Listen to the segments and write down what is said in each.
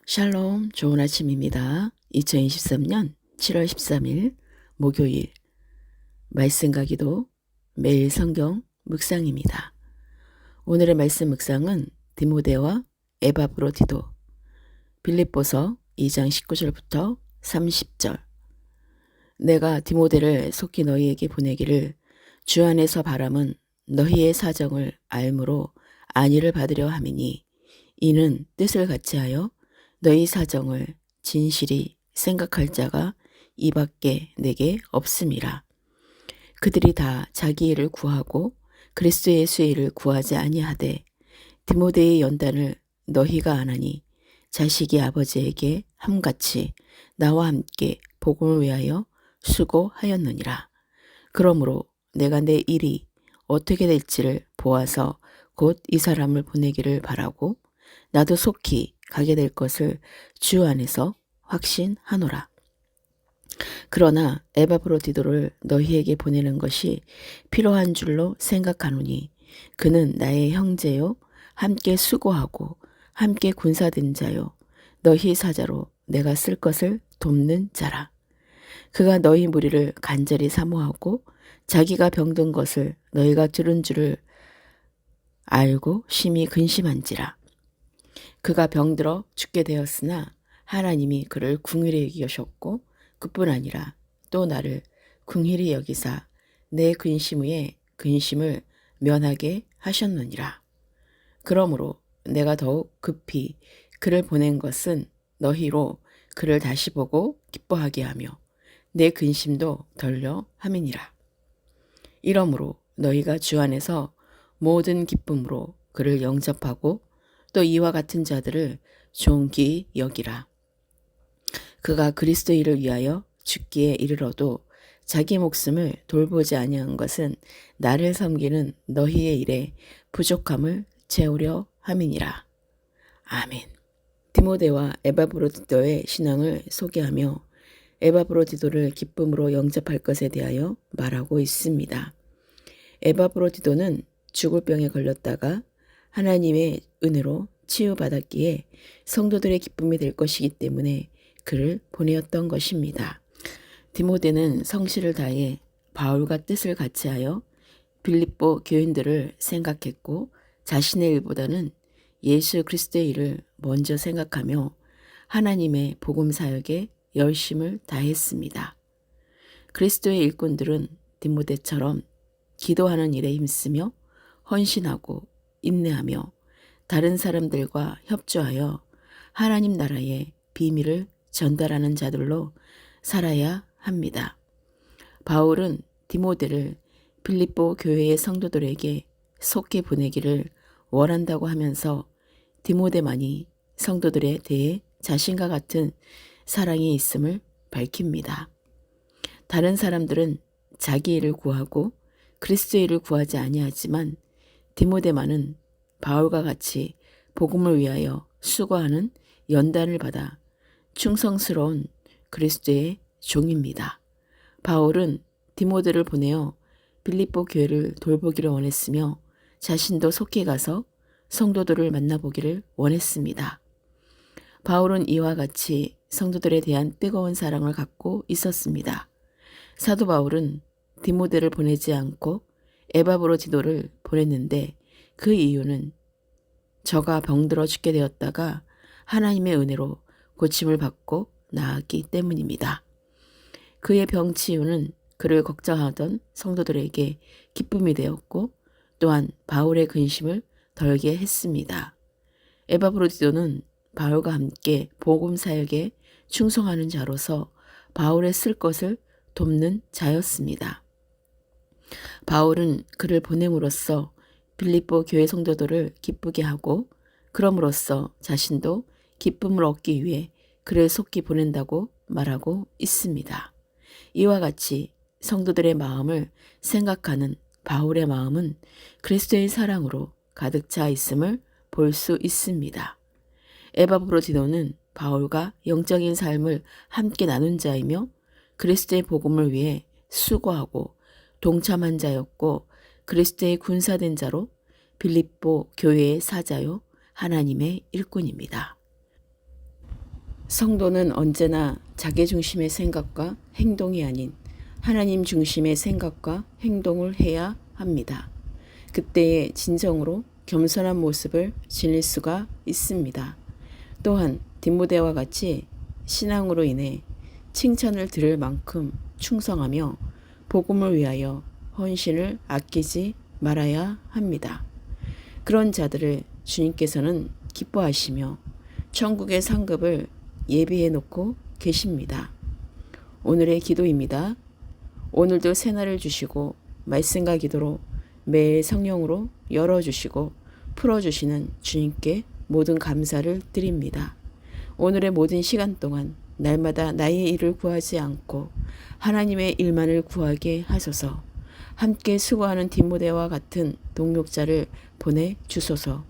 샬롬, 좋은 아침입니다. 2023년 7월 13일 목요일 말씀 가기도 매일 성경 묵상입니다. 오늘의 말씀 묵상은 디모데와 에바브로디도 빌립보서 2장 19절부터 30절. 내가 디모데를 속히 너희에게 보내기를 주 안에서 바람은 너희의 사정을 알므로 안위를 받으려 함이니 이는 뜻을 같이하여 너희 사정을 진실이 생각할 자가 이밖에 내게 없음이라. 그들이 다 자기 일을 구하고 그리스도 예수의 일을 구하지 아니하되 디모데의 연단을 너희가 안 하니 자식이 아버지에게 함같이 나와 함께 복음을 위하여 수고하였느니라. 그러므로 내가 내 일이 어떻게 될지를 보아서 곧 이 사람을 보내기를 바라고 나도 속히 가게 될 것을 주 안에서 확신하노라. 그러나 에바브로디도를 너희에게 보내는 것이 필요한 줄로 생각하노니 그는 나의 형제요 함께 수고하고 함께 군사된 자요 너희 사자로 내가 쓸 것을 돕는 자라. 그가 너희 무리를 간절히 사모하고 자기가 병든 것을 너희가 들은 줄을 알고 심히 근심한지라. 그가 병들어 죽게 되었으나 하나님이 그를 긍휼히 여기셨고 그뿐 아니라 또 나를 긍휼히 여기사 내 근심 후에 근심을 면하게 하셨느니라. 그러므로 내가 더욱 급히 그를 보낸 것은 너희로 그를 다시 보고 기뻐하게 하며 내 근심도 덜려 함이니라. 이러므로 너희가 주 안에서 모든 기쁨으로 그를 영접하고 또 이와 같은 자들을 존귀히 여기라. 그가 그리스도 일을 위하여 죽기에 이르러도 자기 목숨을 돌보지 아니한 것은 나를 섬기는 너희의 일에 부족함을 채우려 함이니라. 아멘. 디모데와 에바브로디도의 신앙을 소개하며 에바브로디도를 기쁨으로 영접할 것에 대하여 말하고 있습니다. 에바브로디도는 죽을 병에 걸렸다가 하나님의 은혜로 치유받았기에 성도들의 기쁨이 될 것이기 때문에 그를 보내었던 것입니다. 디모데는 성실을 다해 바울과 뜻을 같이하여 빌립보 교인들을 생각했고 자신의 일보다는 예수 그리스도의 일을 먼저 생각하며 하나님의 복음 사역에 열심을 다했습니다. 그리스도의 일꾼들은 디모데처럼 기도하는 일에 힘쓰며 헌신하고 인내하며 다른 사람들과 협조하여 하나님 나라의 비밀을 전달하는 자들로 살아야 합니다. 바울은 디모데를 빌립보 교회의 성도들에게 속히 보내기를 원한다고 하면서 디모데만이 성도들에 대해 자신과 같은 사랑이 있음을 밝힙니다. 다른 사람들은 자기 일을 구하고 그리스도의 일을 구하지 아니하지만 디모데만은 바울과 같이 복음을 위하여 수고하는 연단을 받아 충성스러운 그리스도의 종입니다. 바울은 디모데를 보내어 빌립보 교회를 돌보기를 원했으며 자신도 속히 가서 성도들을 만나보기를 원했습니다. 바울은 이와 같이 성도들에 대한 뜨거운 사랑을 갖고 있었습니다. 사도 바울은 디모데를 보내지 않고 에바브로디도를 보냈는데 그 이유는 저가 병들어 죽게 되었다가 하나님의 은혜로 고침을 받고 나았기 때문입니다. 그의 병 치유는 그를 걱정하던 성도들에게 기쁨이 되었고 또한 바울의 근심을 덜게 했습니다. 에바브로디도는 바울과 함께 복음 사역에 충성하는 자로서 바울의 쓸 것을 돕는 자였습니다. 바울은 그를 보냄으로써 빌립보 교회 성도들을 기쁘게 하고 그럼으로써 자신도 기쁨을 얻기 위해 그를 속히 보낸다고 말하고 있습니다. 이와 같이 성도들의 마음을 생각하는 바울의 마음은 그리스도의 사랑으로 가득 차 있음을 볼 수 있습니다. 에바브로디도는 바울과 영적인 삶을 함께 나눈 자이며 그리스도의 복음을 위해 수고하고 동참한 자였고 그리스도의 군사된 자로 빌립보 교회의 사자요 하나님의 일꾼입니다. 성도는 언제나 자기 중심의 생각과 행동이 아닌 하나님 중심의 생각과 행동을 해야 합니다. 그때에 진정으로 겸손한 모습을 지닐 수가 있습니다. 또한 디모데와 같이 신앙으로 인해 칭찬을 들을 만큼 충성하며 복음을 위하여 헌신을 아끼지 말아야 합니다. 그런 자들을 주님께서는 기뻐하시며 천국의 상급을 예비해 놓고 계십니다. 오늘의 기도입니다. 오늘도 새날을 주시고 말씀과 기도로 매일 성령으로 열어주시고 풀어주시는 주님께 모든 감사를 드립니다. 오늘의 모든 시간 동안 날마다 나의 일을 구하지 않고 하나님의 일만을 구하게 하소서. 함께 수고하는 디모데와 같은 동력자를 보내주소서.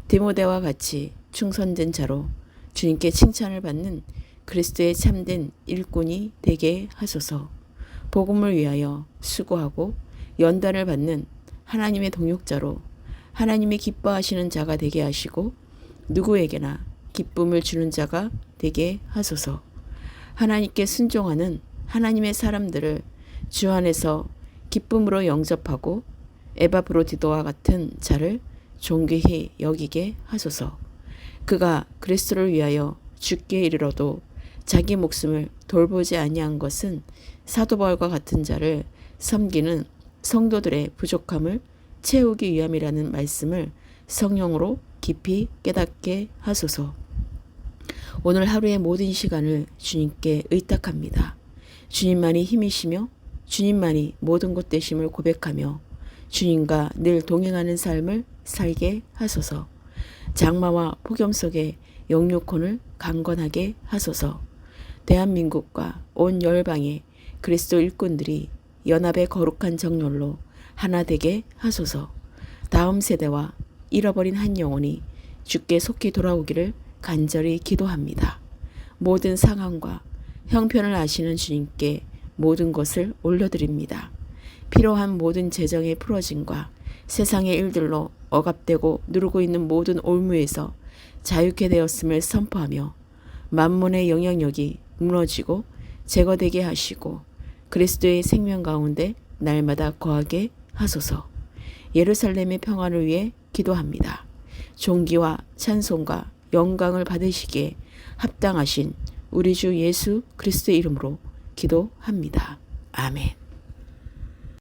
디모데와 같이 충성된 자로 주님께 칭찬을 받는 그리스도의 참된 일꾼이 되게 하소서. 복음을 위하여 수고하고 연단을 받는 하나님의 동역자로 하나님이 기뻐하시는 자가 되게 하시고 누구에게나 기쁨을 주는 자가 되게 하소서. 하나님께 순종하는 하나님의 사람들을 주 안에서 기쁨으로 영접하고 에바브로디도와 같은 자를 존귀히 여기게 하소서. 그가 그리스도를 위하여 죽기에 이르러도 자기 목숨을 돌보지 아니한 것은 사도 바울과 같은 자를 섬기는 성도들의 부족함을 채우기 위함이라는 말씀을 성령으로 깊이 깨닫게 하소서. 오늘 하루의 모든 시간을 주님께 의탁합니다. 주님만이 힘이시며 주님만이 모든 것 되심을 고백하며 주님과 늘 동행하는 삶을 살게 하소서. 장마와 폭염 속에 영육혼을 강건하게 하소서. 대한민국과 온 열방의 그리스도 일꾼들이 연합의 거룩한 정렬로 하나 되게 하소서. 다음 세대와 잃어버린 한 영혼이 주께 속히 돌아오기를 간절히 기도합니다. 모든 상황과 형편을 아시는 주님께 모든 것을 올려드립니다. 필요한 모든 재정의 풀어짐과 세상의 일들로 억압되고 누르고 있는 모든 올무에서 자유케 되었음을 선포하며 만몬의 영향력이 무너지고 제거되게 하시고 그리스도의 생명 가운데 날마다 거하게 하소서. 예루살렘의 평안을 위해 기도합니다. 존귀와 찬송과 영광을 받으시기에 합당하신 우리 주 예수 그리스도의 이름으로 기도합니다. 아멘.